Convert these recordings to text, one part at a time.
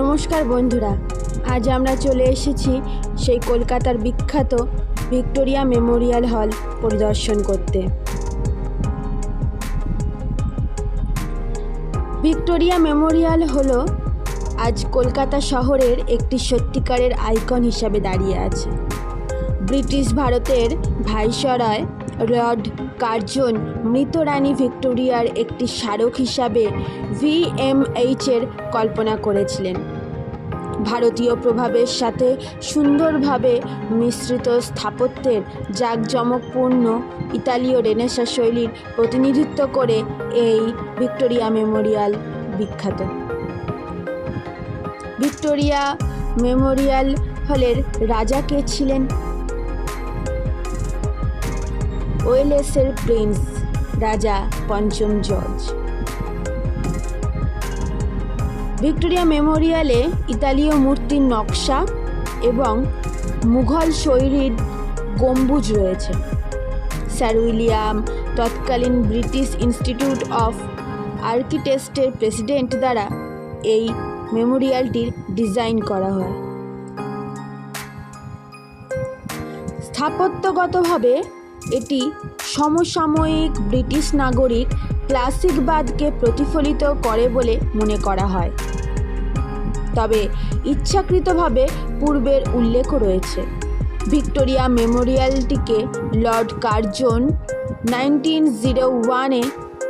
নমস্কার বন্ধুরা, আজ আমরা চলে এসেছি সেই কলকাতার বিখ্যাত ভিক্টোরিয়া মেমোরিয়াল হল পরিদর্শন করতে। ভিক্টোরিয়া মেমোরিয়াল হলো আজ কলকাতা শহরের একটি সত্যিকারের আইকন হিসাবে দাঁড়িয়ে আছে। ব্রিটিশ ভারতের ভাইসরয় লর্ড কার্জন মৃত রানী ভিক্টোরিয়ার একটি স্মারক হিসাবে ভিএমএইচের কল্পনা করেছিলেন। ভারতীয় প্রভাবের সাথে সুন্দরভাবে মিশ্রিত স্থাপত্যের জাঁকজমকপূর্ণ ইতালীয় রেনেসাঁ শৈলীর প্রতিনিধিত্ব করে এই ভিক্টোরিয়া মেমোরিয়াল বিখ্যাত। ভিক্টোরিয়া মেমোরিয়াল হলের রাজা কে ছিলেন? ওয়েলেসের প্রিন্স রাজা পঞ্চম জর্জ। ভিক্টোরিয়া মেমোরিয়ালে ইতালীয় মূর্তির নকশা এবং মুঘল শৈলীর গম্বুজ রয়েছে। স্যার উইলিয়াম তৎকালীন ব্রিটিশ ইনস্টিটিউট অফ আর্কিটেক্টের প্রেসিডেন্ট দ্বারা এই মেমোরিয়ালটির ডিজাইন করা হয়। স্থাপত্যগতভাবে এটি সমসাময়িক ব্রিটিশ নাগরিক ক্লাসিকবাদকে প্রতিফলিত করে বলে মনে করা হয়, তবে ইচ্ছাকৃতভাবে পূর্বের উল্লেখও রয়েছে। ভিক্টোরিয়া মেমোরিয়ালটিকে লর্ড কার্জন 1901-এ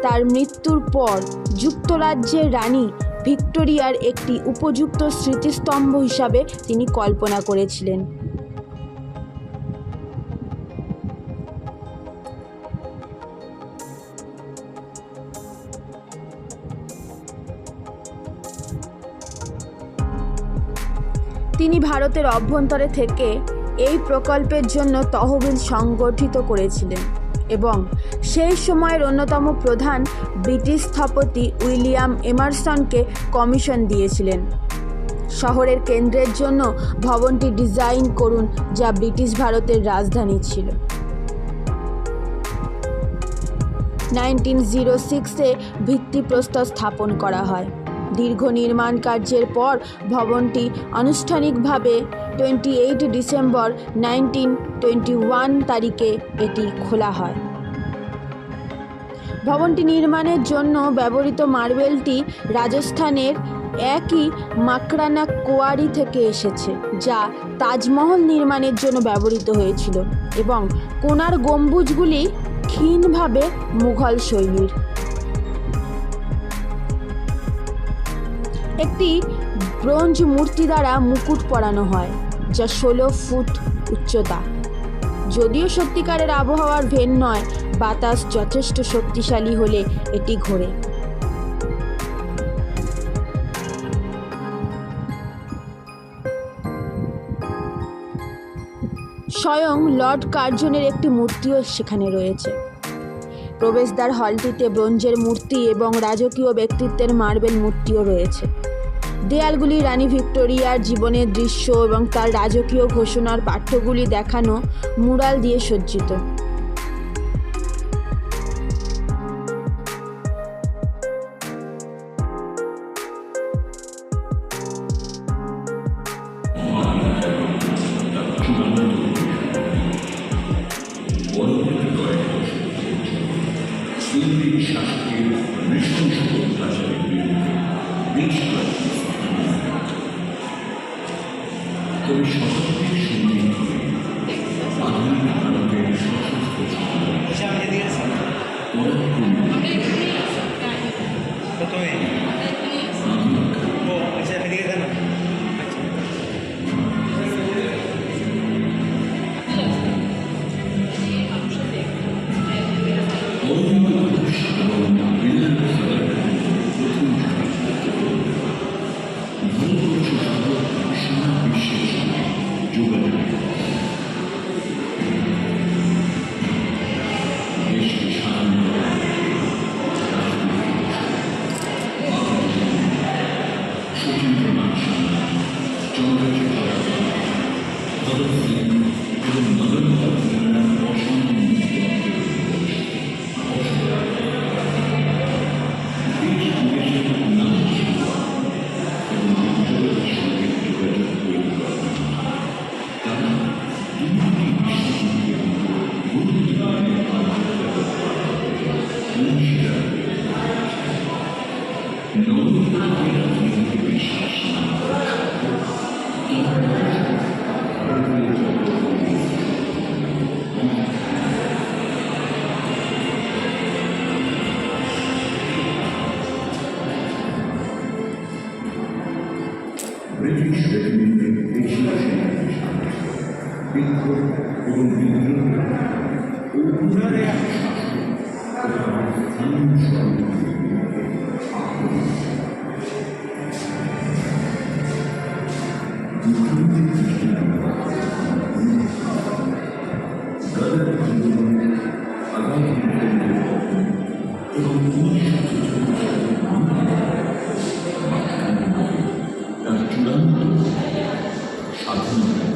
তার মৃত্যুর পর যুক্তরাজ্যের রানী ভিক্টোরিয়ার একটি উপযুক্ত স্মৃতিস্তম্ভ হিসাবে তিনি কল্পনা করেছিলেন। তিনি ভারতের অভ্যন্তরে থেকে এই প্রকল্পের জন্য তহবিল সংগঠিত করেছিলেন এবং সেই সময়ের অন্যতম প্রধান ব্রিটিশ স্থপতি উইলিয়াম এমারসনকে কমিশন দিয়েছিলেন। শহরের কেন্দ্রের জন্য ভবনটি ডিজাইন করুন, যা ব্রিটিশ ভারতের রাজধানী ছিল। 1906-এ ভিত্তিপ্রস্তর স্থাপন করা হয়। দীর্ঘ নির্মাণ কার্যের পর ভবনটি আনুষ্ঠানিকভাবে 28 ডিসেম্বর 1921 তারিখে এটি খোলা হয়। ভবনটি নির্মাণের জন্য ব্যবহৃত মার্বেলটি রাজস্থানের একই মাকরানা কোয়ারি থেকে এসেছে, যা তাজমহল নির্মাণের জন্য ব্যবহৃত হয়েছিল, এবং কোণার গম্বুজগুলি ক্ষীণভাবে মুঘল শৈলীর। একটি ব্রোঞ্জ মূর্তি দ্বারা মুকুট পরানো হয়, যা 16 ফুট উচ্চতা। যদিও সত্যিকারের আবহাওয়ার ভেন নয়, বাতাস যথেষ্ট শক্তিশালী হলে এটি ঘোরে। স্বয়ং লর্ড কার্জনের একটি মূর্তিও সেখানে রয়েছে। প্রবেশদ্বার হলটিতে ব্রোঞ্জের মূর্তি এবং রাজকীয় ব্যক্তিত্বের মার্বেল মূর্তিও রয়েছে। দেয়ালগুলি রানী ভিক্টোরিয়ার জীবনের দৃশ্য এবং তার রাজকীয় ঘোষণার পাঠ্যগুলি দেখানো মুরাল দিয়ে সজ্জিত। ব্রিটিশ রেজিমেন্টের এশিয়া সেনাদের সাথে বিক্ষোভ এবং বিদ্রোহ ও উদারে এক শাসন ও তার স্থানীয় সরকারের বিরুদ্ধে আক্রমণ। মুখ্যমন্ত্রী কৃষ্ণচন্দ্র গদর আন্দোলন, আগামী কেন্দ্রের পতন এবং 1946 সালের তার চূড়ান্ত স্বাধীনতা।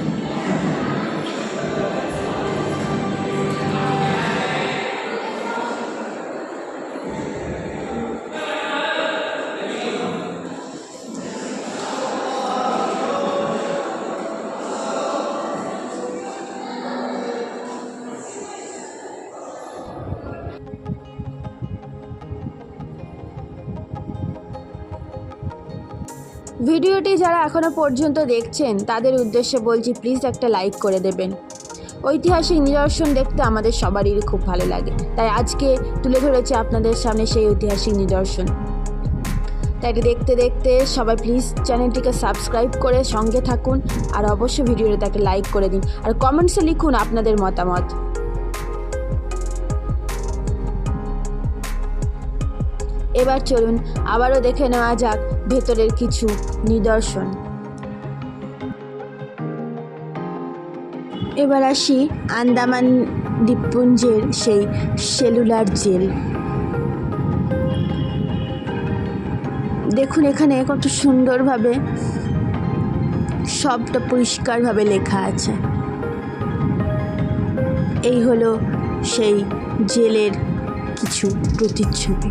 ভিডিওটি যারা এখনও পর্যন্ত দেখছেন তাদের উদ্দেশ্যে বলছি, প্লিজ একটা লাইক করে দেবেন। ঐতিহাসিক নিদর্শন দেখতে আমাদের সবারই খুব ভালো লাগে, তাই আজকে তুলে ধরেছি আপনাদের সামনে সেই ঐতিহাসিক নিদর্শন। তাই দেখতে দেখতে সবাই প্লিজ চ্যানেলটিকে সাবস্ক্রাইব করে সঙ্গে থাকুন, আর অবশ্যই ভিডিওটাতে একটা লাইক করে দিন, আর কমেন্টসে লিখুন আপনাদের মতামত। এবার চলুন আবারও দেখে নেওয়া যাক ভেতরের কিছু নিদর্শন। এবার আসি আন্দামান দ্বীপপুঞ্জের সেই সেলুলার জেল। দেখুন এখানে কত সুন্দরভাবে সবটা পরিষ্কারভাবে লেখা আছে। এই হলো সেই জেলের কিছু প্রতিচ্ছবি।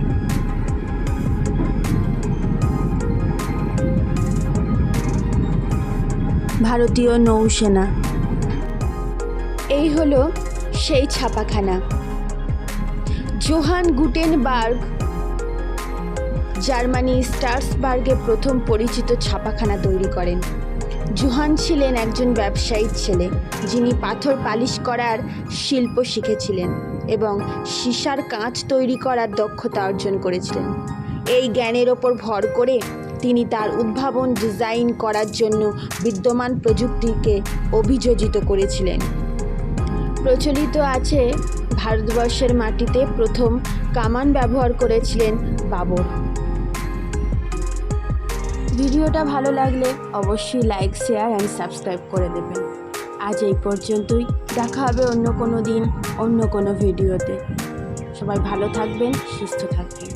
ভারতীয় নৌসেনা। এই হলো সেই ছাপাখানা। জোহান গুটেনবার্গ জার্মানি স্ট্রাসবার্গে প্রথম পরিচিত ছাপাখানা তৈরি করেন। জোহান ছিলেন একজন ব্যবসায়ীর ছেলে, যিনি পাথর পালিশ করার শিল্প শিখেছিলেন এবং সীসার কাঁচ তৈরি করার দক্ষতা অর্জন করেছিলেন। এই জ্ঞানের ওপর ভর করে তিনি তার উদ্ভাবন ডিজাইন করার জন্য বিদ্যমান প্রযুক্তিকে অভিযোজিত করেছিলেন। প্রচলিত আছে ভারতবর্ষের মাটিতে প্রথম কামান ব্যবহার করেছিলেন বাবর। ভিডিওটা ভালো লাগলে অবশ্যই লাইক, শেয়ার অ্যান্ড সাবস্ক্রাইব করে দেবেন। আজ এই পর্যন্তই, দেখা হবে অন্য কোনো দিন অন্য কোনো ভিডিওতে। সবাই ভালো থাকবেন, সুস্থ থাকবেন।